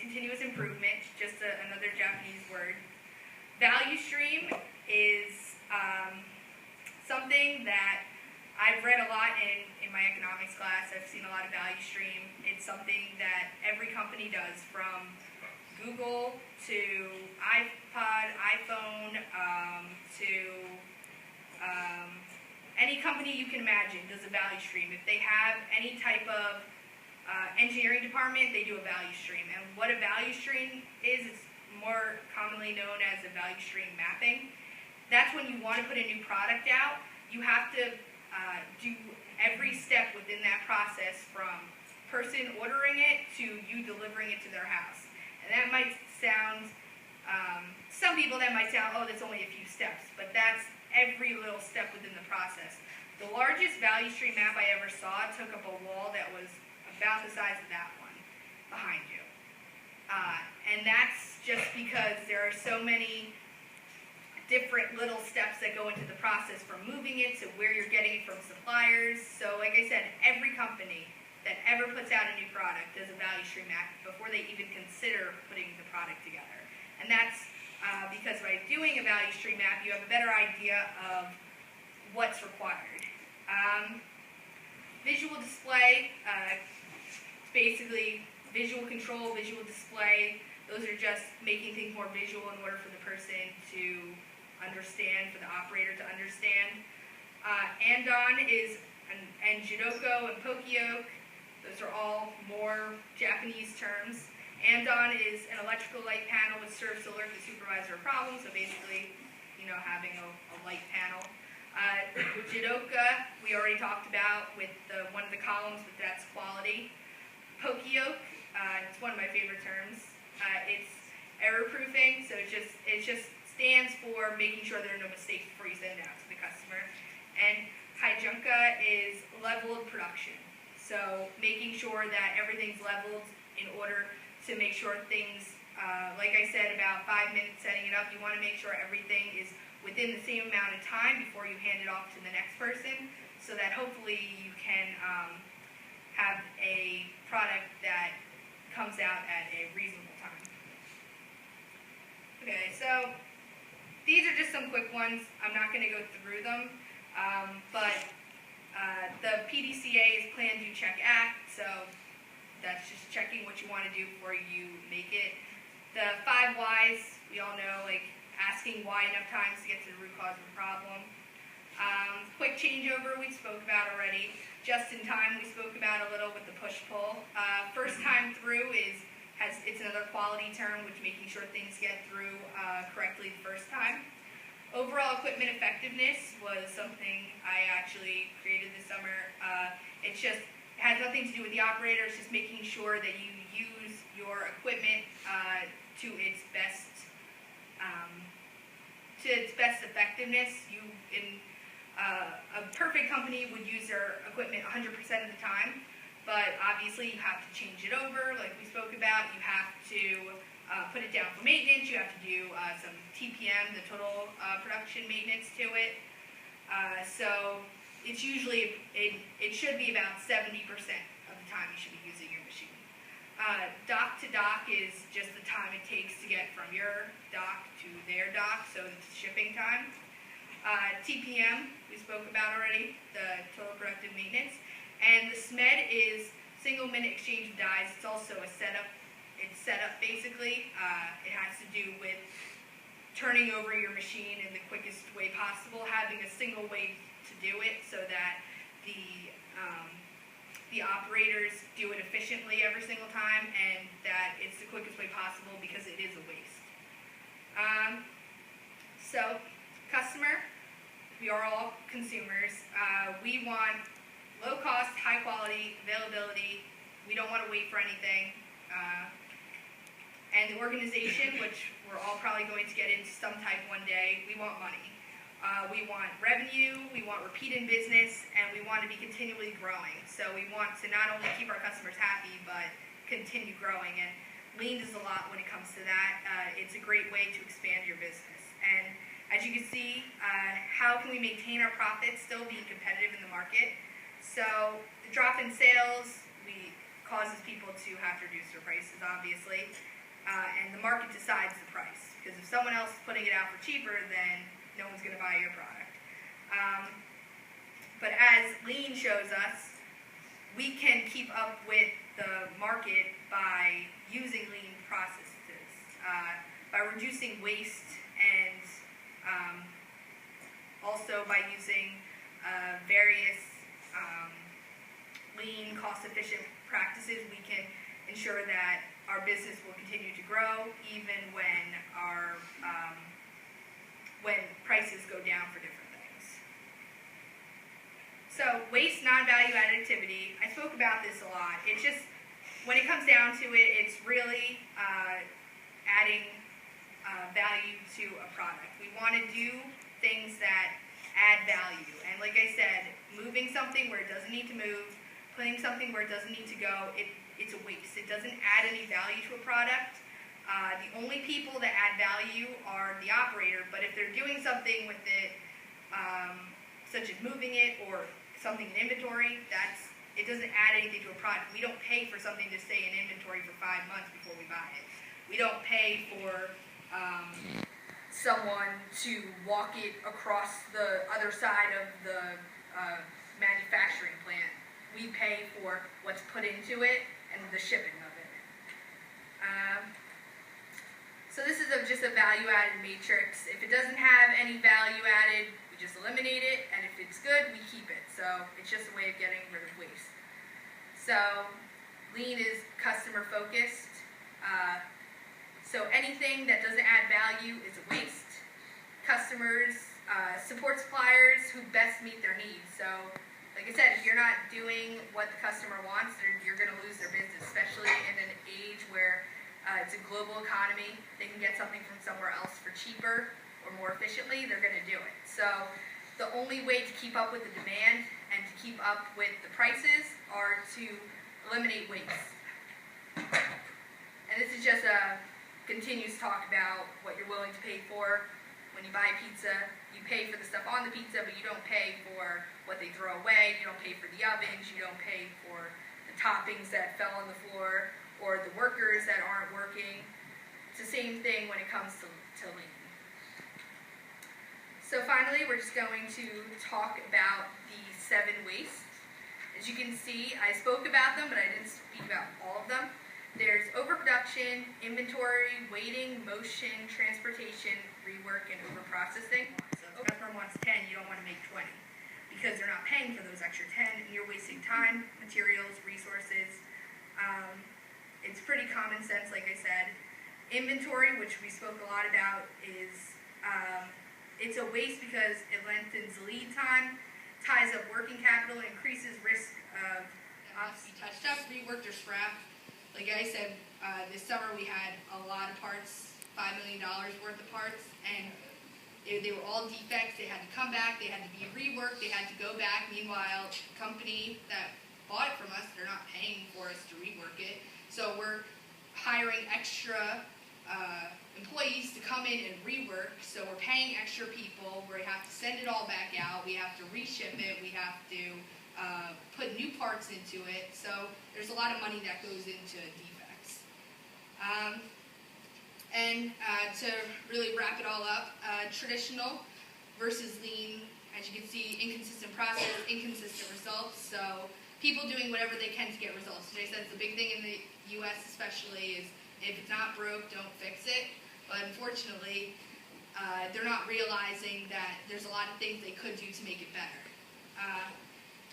continuous improvement, just another Japanese word. Value stream is something that I've read a lot in my economics class. I've seen a lot of value stream. It's something that every company does, from Google to iPod, iPhone, to any company you can imagine does a value stream. If they have any type of engineering department, they do a value stream. And what a value stream is, it's more commonly known as a value stream mapping. That's when you want to put a new product out. You have to do every step within that process, from person ordering it to you delivering it to their house. And that might sound, some people that might sound, oh, that's only a few steps, but that's every little step within the process. The largest value stream map I ever saw took up a wall that was about the size of that one behind you. And that's just because there are so many different little steps that go into the process, from moving it to where you're getting it from suppliers. So like I said, every company that ever puts out a new product does a value stream map before they even consider putting the product together. And that's because by doing a value stream map, you have a better idea of what's required. Visual display, basically visual control, visual display. Those are just making things more visual in order for the person to understand, for the operator to understand. Andon is, and Jidoko and Poka-yoke, those are all more Japanese terms. Andon is an electrical light panel which serves to alert the supervisor of problems, so basically, having a light panel. Jidoka, we already talked about with one of the columns, but that's quality. Poka-yoke, it's one of my favorite terms. It's error proofing, so it just stands for making sure there are no mistakes before you send it out to the customer. And Haijunka is leveled production, so making sure that everything's leveled in order to make sure things, like I said, about 5 minutes setting it up, you want to make sure everything is within the same amount of time before you hand it off to the next person, so that hopefully you can have a product that comes out at a reasonable time. Okay, so these are just some quick ones. I'm not going to go through them, but the PDCA is Plan, Do, Check, Act, so that's just checking what you want to do before you make it. The 5 whys, we all know, like asking why enough times to get to the root cause of the problem. Quick changeover, we spoke about already. Just in time, we spoke about a little with the push-pull. First time through it's another quality term, which making sure things get through correctly the first time. Overall equipment effectiveness was something I actually created this summer. It has nothing to do with the operator. It's just making sure that you use your equipment to its best effectiveness. A perfect company would use their equipment 100% of the time, but obviously you have to change it over, like we spoke about. You have to put it down for maintenance. You have to do some TPM, the total production maintenance to it. So it's usually, it should be about 70% of the time you should be using your machine. Dock to dock is just the time it takes to get from your dock to their dock, so it's shipping time. TPM, we spoke about already, the total productive maintenance. And the SMED is single minute exchange of dies. It's also a setup. It's set up basically. It has to do with turning over your machine in the quickest way possible, having a single way to do it so that the operators do it efficiently every single time, and that it's the quickest way possible because it is a waste. So, customer, we are all consumers. We want low cost, high quality, availability. We don't want to wait for anything. And the organization, which we're all probably going to get into some type one day, we want money. We want revenue, we want repeat in business, and we want to be continually growing. So we want to not only keep our customers happy, but continue growing. And Lean does a lot when it comes to that. It's a great way to expand your business. And as you can see, how can we maintain our profits, still being competitive in the market? So the drop in sales causes people to have to reduce their prices, obviously. and the market decides the price. Because if someone else is putting it out for cheaper, then no one's going to buy your product. But as Lean shows us, we can keep up with the market by using Lean processes, by reducing waste, and also by using various Lean, cost-efficient practices. We can ensure that our business will continue to grow even when when prices go down for different things. So waste, non-value-added activity, I spoke about this a lot. It's just, when it comes down to it, it's really adding value to a product. We want to do things that add value. And like I said, moving something where it doesn't need to move, putting something where it doesn't need to go, it's a waste. It doesn't add any value to a product. The only people that add value are the operator, but if they're doing something with it, such as moving it or something in inventory, it doesn't add anything to a product. We don't pay for something to stay in inventory for 5 months before we buy it. We don't pay for someone to walk it across the other side of the manufacturing plant. We pay for what's put into it and the shipping of it. So this is just a value-added matrix. If it doesn't have any value added, we just eliminate it, and if it's good, we keep it. So it's just a way of getting rid of waste. So Lean is customer-focused. So anything that doesn't add value is a waste. Customers support suppliers who best meet their needs. So like I said, if you're not doing what the customer wants, you're going to lose their business, especially in an age where it's a global economy. They can get something from somewhere else for cheaper or more efficiently, they're going to do it. So the only way to keep up with the demand and to keep up with the prices are to eliminate waste. And this is just a continuous talk about what you're willing to pay for. When you buy pizza, you pay for the stuff on the pizza, but you don't pay for what they throw away. You don't pay for the ovens. You don't pay for the toppings that fell on the floor or the workers that aren't working. It's the same thing when it comes to Lean. So finally, we're just going to talk about the 7 wastes. As you can see, I spoke about them, but I didn't speak about all of them. There's overproduction, inventory, waiting, motion, transportation, rework, and overprocessing. So if the customer wants 10, you don't want to make 20 because they're not paying for those extra 10, and you're wasting time, materials, resources. It's pretty common sense, like I said. Inventory, which we spoke a lot about, is it's a waste because it lengthens lead time, ties up working capital, increases risk of be touched up, reworked, or scrapped. Like I said, this summer we had a lot of parts, $5 million worth of parts, and they were all defects. They had to come back, they had to be reworked, they had to go back. Meanwhile, the company that bought it from us, they're not paying for us to rework it. So we're hiring extra employees to come in and rework. So we're paying extra people. We have to send it all back out. We have to reship it. We have to put new parts into it. So there's a lot of money that goes into defects. To really wrap it all up, traditional versus Lean, as you can see, inconsistent process, inconsistent results. So people doing whatever they can to get results. Jay says the big thing in the U.S. especially is if it's not broke, don't fix it. But unfortunately, they're not realizing that there's a lot of things they could do to make it better.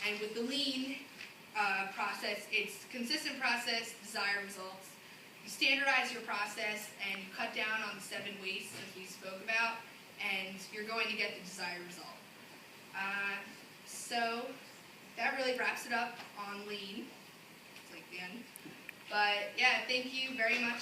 And with the Lean process, it's consistent process, desired results. You standardize your process and you cut down on the 7 wastes as we spoke about, and you're going to get the desired result. So that really wraps it up on Lean. It's like the end. But yeah, thank you very much.